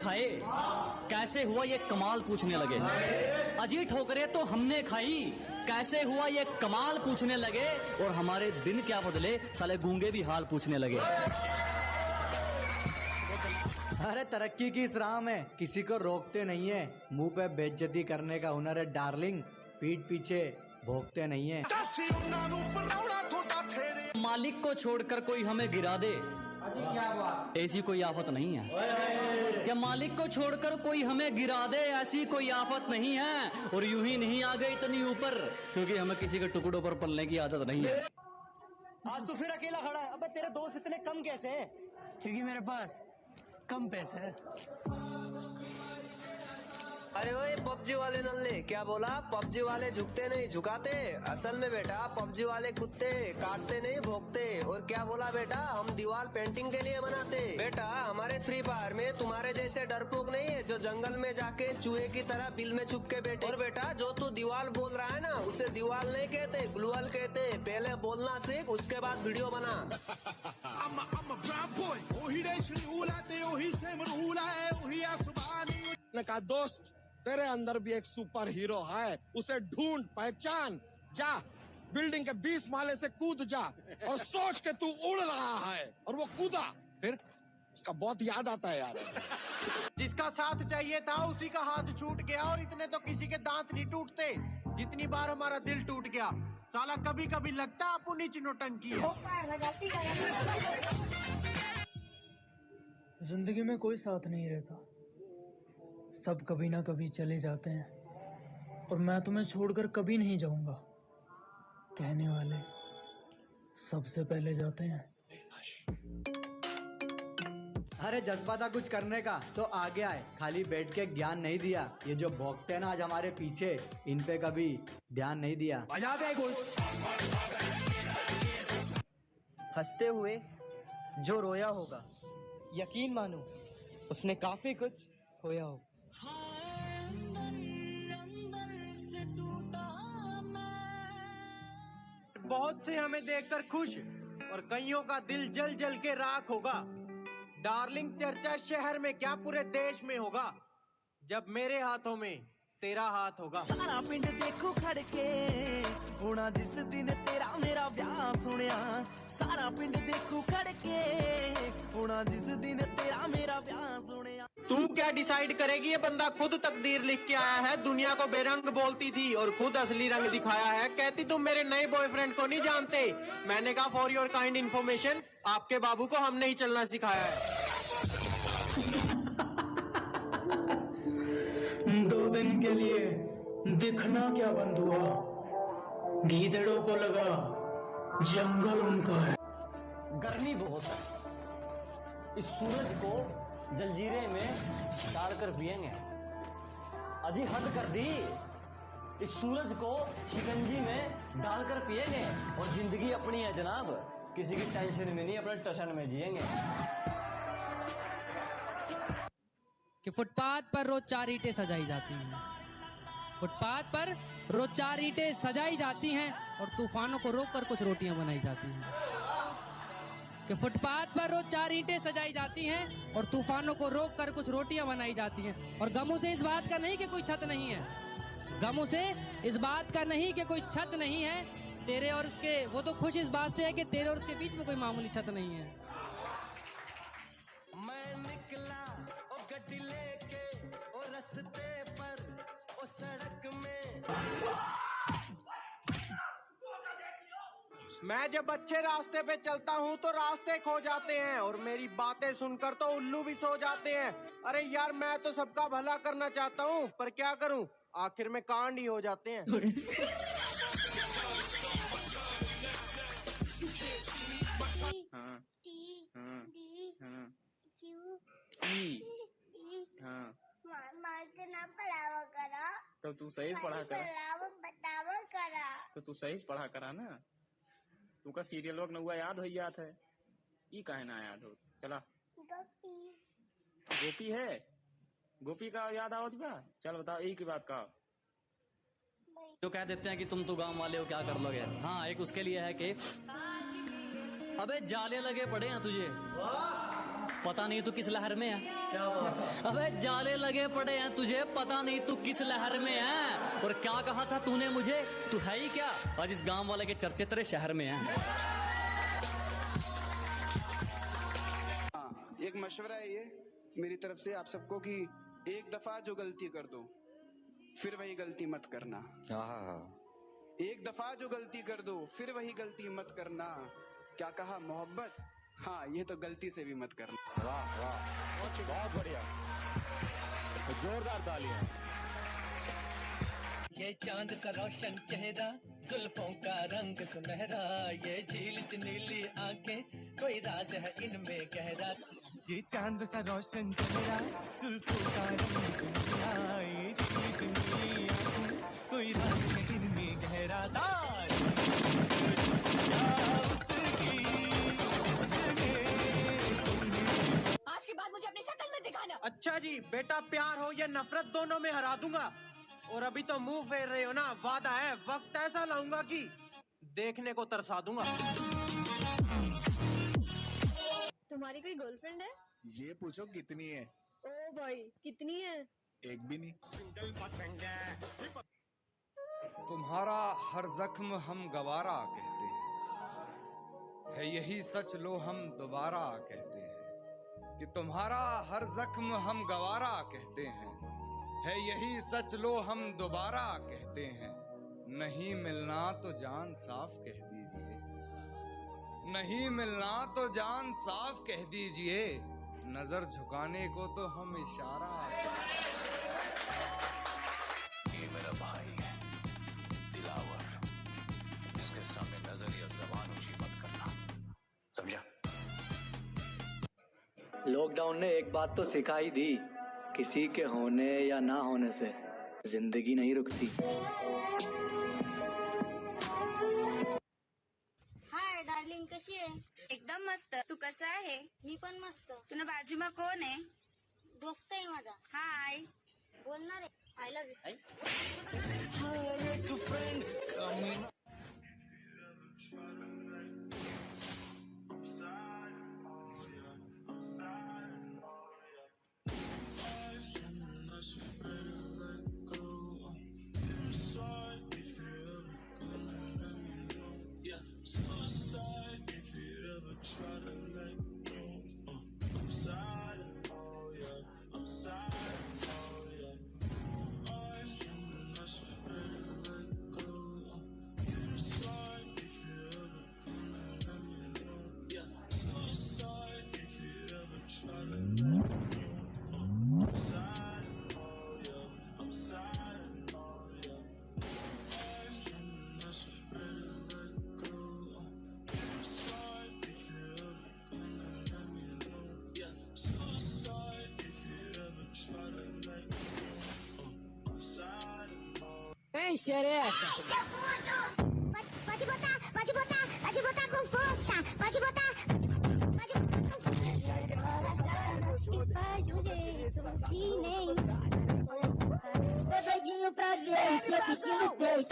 खाए, कैसे हुआ ये कमाल पूछने लगे। अजी ठोकरे तो हमने खाई, कैसे हुआ ये कमाल पूछने लगे। और हमारे दिन क्या बदले, साले गूंगे भी हाल पूछने लगे। अरे तरक्की की इस राह में किसी को रोकते नहीं है, मुंह पे बेइज्जती करने का हुनर है डार्लिंग, पीठ पीछे भोगते नहीं है। मालिक को छोड़कर कोई हमें गिरा दे, क्या बात, ऐसी कोई आफत नहीं है। क्या मालिक को छोड़कर कोई हमें गिरा दे, ऐसी कोई आफत नहीं है। और यूं ही नहीं आ गए इतनी ऊपर, क्योंकि हमें किसी के टुकड़ों पर पलने की आदत नहीं है। आज तो फिर अकेला खड़ा है। अबे तेरे दोस्त इतने कम कैसे हैं? क्योंकि मेरे पास कम पैसे है। अरे ओए पबजी वाले नल्ले, क्या बोला? पबजी वाले झुकते नहीं झुकाते। असल में बेटा पबजी वाले कुत्ते काटते नहीं भोगते। और क्या बोला बेटा? हम दीवार पेंटिंग के लिए बनाते। बेटा हमारे फ्री फायर में तुम्हारे जैसे डरपोक नहीं है जो जंगल में जाके चूहे की तरह बिल में छुप के बैठे। और बेटा जो तू दीवार बोल रहा है ना, उसे दीवार नहीं कहते, ग्लूअल कहते। पहले बोलना सीख, उसके बाद वीडियो बना। का दोस्त तेरे अंदर भी एक सुपर हीरो है, उसे ढूंढ पहचान, जा बिल्डिंग के 20 माले से कूद जा और सोच के तू उड़ रहा है। और वो कूदा, फिर उसका बहुत याद आता है यार। जिसका साथ चाहिए था उसी का हाथ छूट गया। और इतने तो किसी के दांत नहीं टूटते जितनी बार हमारा दिल टूट गया। साला कभी कभी लगता अपनी नौटंकी है। जिंदगी में कोई साथ नहीं रहता, सब कभी ना कभी चले जाते हैं। और मैं तुम्हें छोड़कर कभी नहीं जाऊंगा, कहने वाले सबसे पहले जाते हैं। अरे जज्बा था कुछ करने का तो आगे आए, खाली बैठ के ज्ञान नहीं दिया। ये जो भोगते हैं ना आज हमारे पीछे, इन पे कभी ध्यान नहीं दिया। बजा दे कुछ। हंसते हुए जो रोया होगा, यकीन मानो उसने काफी कुछ खोया होगा। बहुत से हमें देखकर खुश और कईयों का दिल जल जल के राख होगा। डार्लिंग चर्चा शहर में क्या पूरे देश में होगा, जब मेरे हाथों में तेरा हाथ होगा। सारा पिंड देखो खड़के होना जिस दिन तेरा मेरा ब्याह सुनिया। सारा पिंड देखो खड़के होना जिस दिन तेरा मेरा ब्याह सुनिया। तू क्या डिसाइड करेगी? ये बंदा खुद तकदीर लिख के आया है। दुनिया को बेरंग बोलती थी और खुद असली रंग दिखाया है। कहती तुम मेरे नए बॉयफ्रेंड को नहीं जानते। मैंने कहा फॉर योर काइंड इन्फॉर्मेशन, आपके बाबू को हमने ही चलना सिखाया है। 2 दिन के लिए दिखना क्या बंद हुआ, गीदड़ों को लगा जंगल उनका है। गर्मी बहुत है, इस सूरज को जलजीरे में डालकर पिएंगे। अजी हद कर दी, इस सूरज को शिकंजी में डालकर पिएंगे। और जिंदगी अपनी है जनाब, किसी की टेंशन में नहीं, अपने टशन में जिएंगे। कि फुटपाथ पर रोज 4 ईंटें सजाई जाती हैं, फुटपाथ पर रोज 4 ईंटें सजाई जाती हैं और तूफानों को रोककर कुछ रोटियां बनाई जाती हैं। कि फुटपाथ पर रोज 4 ईंटें सजाई जाती हैं और तूफानों को रोककर कुछ रोटियां बनाई जाती हैं। और गमों से इस बात का नहीं कि कोई छत नहीं है, गमों से इस बात का नहीं कि कोई छत नहीं है तेरे और उसके। वो तो खुश इस बात से है कि तेरे और उसके बीच में कोई मामूली छत नहीं है। मैं निकला ओ गड्डी लेके ओ रस्ते पर ओ सड़क में। मैं जब अच्छे रास्ते पे चलता हूँ तो रास्ते खो जाते हैं और मेरी बातें सुनकर तो उल्लू भी सो जाते हैं। अरे यार मैं तो सबका भला करना चाहता हूँ, पर क्या करूँ, आखिर में कांड ही हो जाते हैं। हाँ, हाँ, हाँ, हाँ। मार के ना पढ़ावा करा तो तू सही से पढ़ा कर, बतावा करा तो तू सही से पढ़ा करा ना। तू का सीरियल वक्त नहुआ याद हो याद है, ई काहे ना याद हो। चला गोपी, गोपी है, गोपी का याद आओ बा। चल बताओ एक ही बात का। जो कह देते हैं कि तुम तो गांव वाले हो, क्या कर लोगे। हाँ, एक उसके लिए है कि अबे जाले लगे पड़े हैं तुझे। पता नहीं तू किस लहर में है। क्या बात? अबे जाले लगे पड़े हैं तुझे, पता नहीं तू किस लहर में है। और क्या कहा था तूने मुझे, तू है ही क्या? आज इस गांव वाले के चर्चे तेरे शहर में हैं। एक मशवरा है ये मेरी तरफ से आप सबको कि एक दफा जो गलती कर दो फिर वही गलती मत करना। एक दफा जो गलती कर दो फिर वही गलती मत करना। क्या कहा मोहब्बत? हाँ, ये तो गलती से भी मत करना। वाह वाह, बहुत बढ़िया, जोरदार तालियां। ये चांद का रोशन चेहरा, जुल्फों का रंग सुनहरा, ये झील सी नीली आंखें, कोई राज है इनमें गहरा। ये चांद सा रोशन चेहरा, जुल्फों का रंग सुनहरा, ये झील सी नीली आंखें, कोई राज है इनमें गहरा। आज के बाद मुझे अपनी शक्ल में दिखाना। अच्छा जी, बेटा प्यार हो या नफरत दोनों में हरा दूंगा। और अभी तो मुंह फेर रहे हो ना, वादा है वक्त ऐसा लाऊंगा कि देखने को तरसा दूंगा। तुम्हारी कोई गर्लफ्रेंड है? ये पूछो कितनी है। ओ भाई, कितनी है? एक भी नहीं। तुम्हारा हर जख्म हम गवारा कहते हैं, है यही सच लो हम दोबारा कहते हैं। कि तुम्हारा हर जख्म हम गवारा कहते हैं, है यही सच लो हम दोबारा कहते हैं। नहीं मिलना तो जान साफ कह दीजिए, नहीं मिलना तो जान साफ कह दीजिए, नजर झुकाने को तो हम इशारा। ये मेरा भाई है दिलावर, इसके सामने नजर या जबान ऊंची मत करना, समझा? लॉकडाउन ने एक बात तो सिखा ही दी, किसी के होने या ना होने से जिंदगी नहीं रुकती। हाय डार्लिंग, कशी आहे? एकदम मस्त. तू कसा आहे? मी पण मस्त. तुला बाजूमा कोण आहे? दोस्त आहे माझा. हाय. बोलणार आहे. I love you. Pode botar com força. Pode botar. Faz um jeito que nem. Tô doidinho pra ver se eu piscino fez.